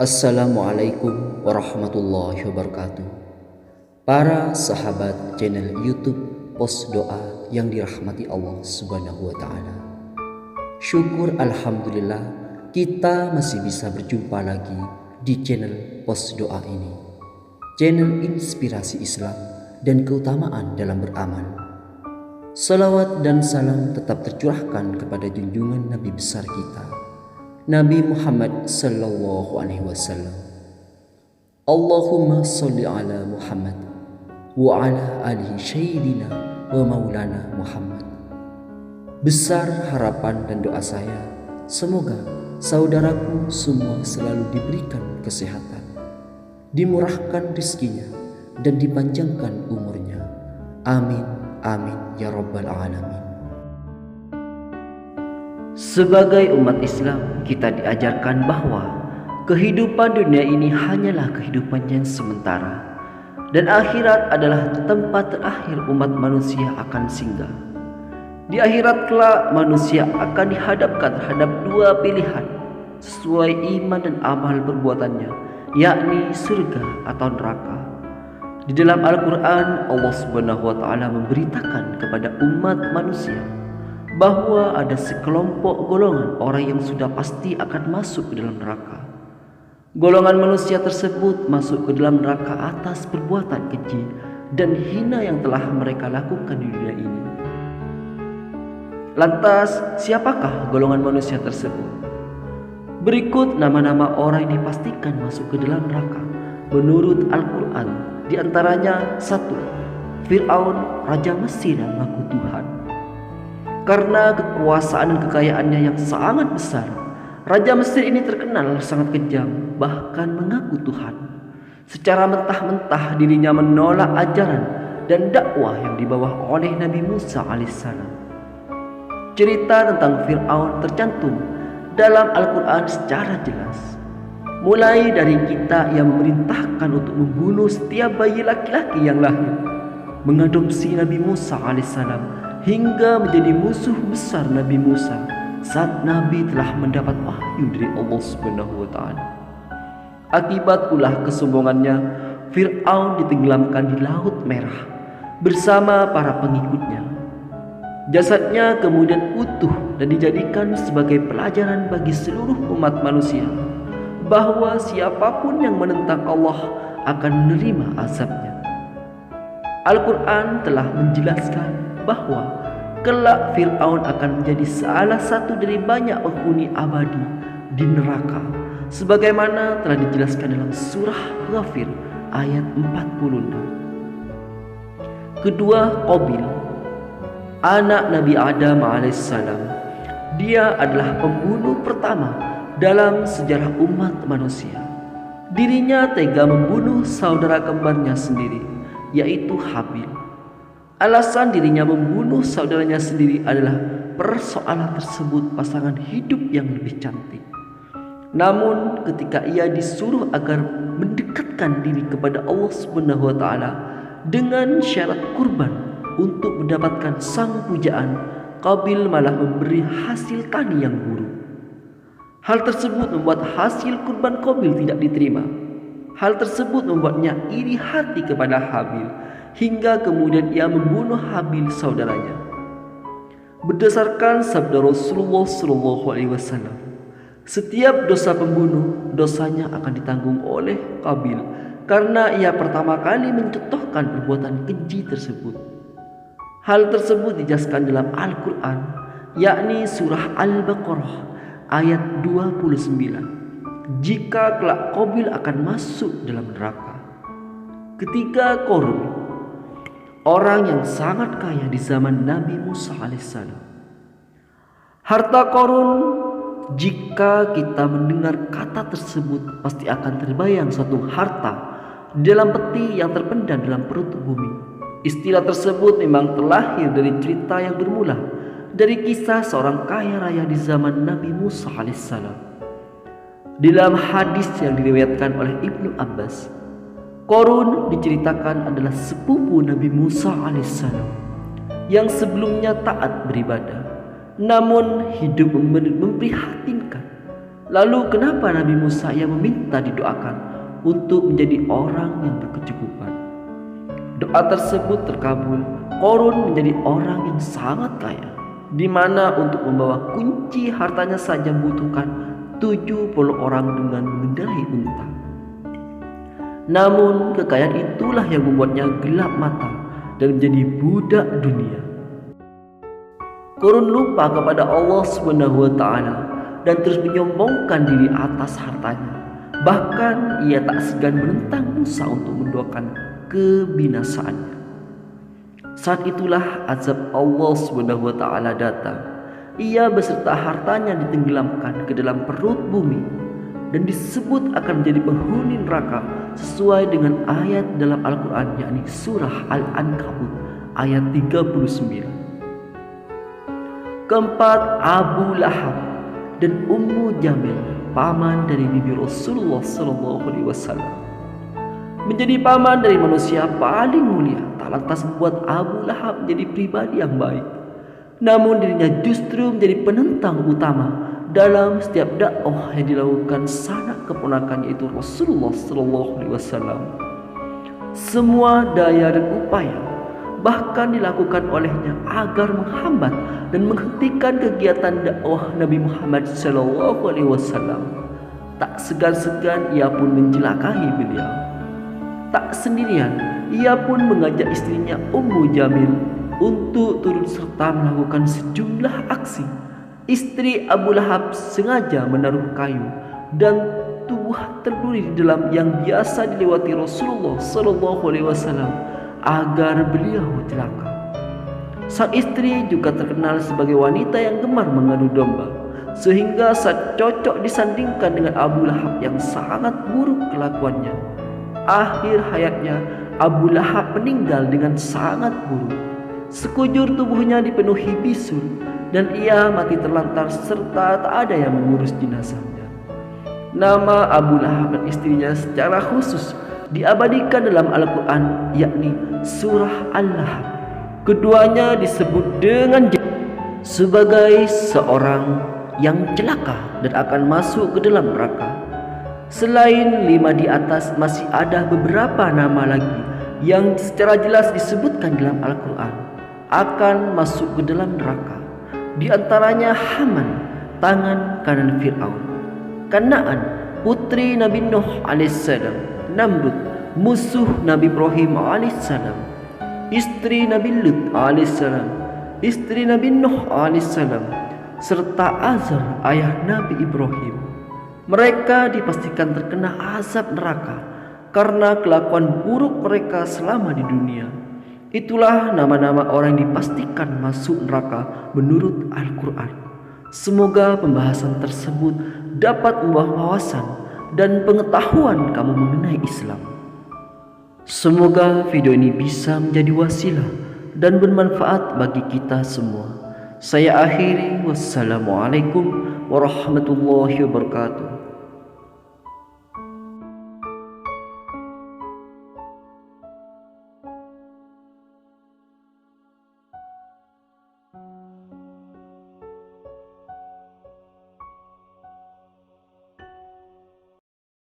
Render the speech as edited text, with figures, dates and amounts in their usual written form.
Assalamualaikum warahmatullahi wabarakatuh. Para sahabat channel YouTube Pos Doa yang dirahmati Allah Subhanahu wa taala. Syukur alhamdulillah kita masih bisa berjumpa lagi di channel Pos Doa ini. Channel inspirasi Islam dan keutamaan dalam beramal. Salawat dan salam tetap tercurahkan kepada junjungan Nabi besar kita, Nabi Muhammad sallallahu alaihi wasallam. Allahumma sholli ala Muhammad wa ala alihi sayyidina wa maulana Muhammad. Besar harapan dan doa saya, semoga saudaraku semua selalu diberikan kesehatan, dimurahkan rezekinya, dan dipanjangkan umurnya. Amin, amin ya rabbal alamin. Sebagai umat Islam, kita diajarkan bahwa kehidupan dunia ini hanyalah kehidupan yang sementara, dan akhirat adalah tempat terakhir umat manusia akan singgah. Di akhirat kelak, manusia akan dihadapkan terhadap dua pilihan sesuai iman dan amal perbuatannya, yakni surga atau neraka. Di dalam Al-Quran, Allah Subhanahu wa taala memberitakan kepada umat manusia bahwa ada sekelompok golongan orang yang sudah pasti akan masuk ke dalam neraka. Golongan manusia tersebut masuk ke dalam neraka atas perbuatan keji dan hina yang telah mereka lakukan di dunia ini. Lantas, siapakah golongan manusia tersebut? Berikut nama-nama orang yang dipastikan masuk ke dalam neraka menurut Al-Quran. Di antaranya 1. Fir'aun, Raja Mesir yang mengaku Tuhan. Karena kekuasaan dan kekayaannya yang sangat besar, Raja Mesir ini terkenal sangat kejam, bahkan mengaku Tuhan. Secara mentah-mentah dirinya menolak ajaran dan dakwah yang dibawa oleh Nabi Musa alaihissalam. Cerita tentang Fir'aun tercantum dalam Al-Quran secara jelas. Mulai dari kita yang memerintahkan untuk membunuh setiap bayi laki-laki yang lahir, mengadopsi Nabi Musa alaihissalam, hingga menjadi musuh besar Nabi Musa saat Nabi telah mendapat wahyu dari Allah Subhanahu wa taala. Akibat ulah kesombongannya, Fir'aun ditenggelamkan di Laut Merah bersama para pengikutnya. Jasadnya kemudian utuh dan dijadikan sebagai pelajaran bagi seluruh umat manusia bahwa siapapun yang menentang Allah akan menerima azabnya. Al-Quran telah menjelaskan bahwa kelak Fir'aun akan menjadi salah satu dari banyak penghuni abadi di neraka, sebagaimana telah dijelaskan dalam surah Ghafir ayat 46. Kedua, Qabil, anak Nabi Adam alaihissalam. Dia adalah pembunuh pertama dalam sejarah umat manusia. Dirinya tega membunuh saudara kembarnya sendiri, yaitu Habil. Alasan dirinya membunuh saudaranya sendiri adalah persoalan tersebut pasangan hidup yang lebih cantik. Namun ketika ia disuruh agar mendekatkan diri kepada Allah Subhanahu wa taala dengan syarat kurban untuk mendapatkan sang pujaan, Qabil malah memberi hasil tani yang buruk. Hal tersebut membuat hasil kurban Qabil tidak diterima. Hal tersebut membuatnya iri hati kepada Habil, hingga kemudian ia membunuh Habil saudaranya. Berdasarkan sabda Rasulullah SAW, setiap dosa pembunuh, dosanya akan ditanggung oleh Qabil karena ia pertama kali mencontohkan perbuatan keji tersebut. Hal tersebut dijelaskan dalam Al-Quran, yakni surah Al-Baqarah ayat 29. Jika kelak Qabil akan masuk dalam neraka. Ketiga, Qarun, orang yang sangat kaya di zaman Nabi Musa alaihissalam. Harta Qarun, jika kita mendengar kata tersebut, pasti akan terbayang suatu harta di dalam peti yang terpendam dalam perut bumi. Istilah tersebut memang terlahir dari cerita yang bermula dari kisah seorang kaya raya di zaman Nabi Musa alaihissalam. Dalam hadis yang diriwayatkan oleh Ibnu Abbas, Qarun diceritakan adalah sepupu Nabi Musa alaihissalam yang sebelumnya taat beribadah, namun hidup memprihatinkan Lalu kenapa Nabi Musa yang meminta didoakan untuk menjadi orang yang berkecukupan? Doa tersebut terkabul. Qarun menjadi orang yang sangat kaya, di mana untuk membawa kunci hartanya saja membutuhkan 70 orang dengan mengendarai unta. Namun kekayaan itulah yang membuatnya gelap mata dan menjadi budak dunia. Qarun lupa kepada Allah SWT dan terus menyombongkan diri atas hartanya. Bahkan ia tak segan menentang Musa untuk mendoakan kebinasaannya. Saat itulah azab Allah SWT datang. Ia beserta hartanya ditenggelamkan ke dalam perut bumi dan disebut akan menjadi penghuni neraka sesuai dengan ayat dalam Al-Quran, yakni surah Al-Ankabut ayat 39. Keempat, Abu Lahab dan Ummu Jamil, paman dari bibi Rasulullah SAW. Menjadi paman dari manusia paling mulia tak lantas membuat Abu Lahab menjadi pribadi yang baik. Namun dirinya justru menjadi penentang utama dalam setiap dakwah yang dilakukan sanak keponakannya yaitu Rasulullah SAW. Semua daya dan upaya bahkan dilakukan olehnya agar menghambat dan menghentikan kegiatan dakwah Nabi Muhammad SAW. Tak segan-segan ia pun menjelakai beliau. Tak sendirian, ia pun mengajak istrinya Ummu Jamil untuk turut serta melakukan sejumlah aksi. Istri Abu Lahab sengaja menaruh kayu dan tubuh terduri di dalam yang biasa dilewati Rasulullah SAW agar beliau celaka. Sang istri juga terkenal sebagai wanita yang gemar mengadu domba, sehingga saat cocok disandingkan dengan Abu Lahab yang sangat buruk kelakuannya. Akhir hayatnya Abu Lahab meninggal dengan sangat buruk. Sekujur tubuhnya dipenuhi bisul dan ia mati terlantar serta tak ada yang mengurus jenazahnya. Nama Abu Lahab dan istrinya secara khusus diabadikan dalam Al-Quran, yakni surah Al-Lahab. Keduanya disebut dengan sebagai seorang yang celaka dan akan masuk ke dalam neraka. Selain 5 di atas, masih ada beberapa nama lagi yang secara jelas disebutkan dalam Al-Quran akan masuk ke dalam neraka. Di antaranya Haman, tangan kanan Fir'aun; Kanaan, putri Nabi Nuh alaihissalam; Namrud, musuh Nabi Ibrahim alaihissalam; istri Nabi Lut alaihissalam; istri Nabi Nuh alaihissalam; serta Azar, ayah Nabi Ibrahim. Mereka dipastikan terkena azab neraka karena kelakuan buruk mereka selama di dunia. Itulah nama-nama orang yang dipastikan masuk neraka menurut Al-Quran. Semoga pembahasan tersebut dapat membawa wawasan dan pengetahuan kamu mengenai Islam. Semoga video ini bisa menjadi wasilah dan bermanfaat bagi kita semua. Saya akhiri, wassalamualaikum warahmatullahi wabarakatuh.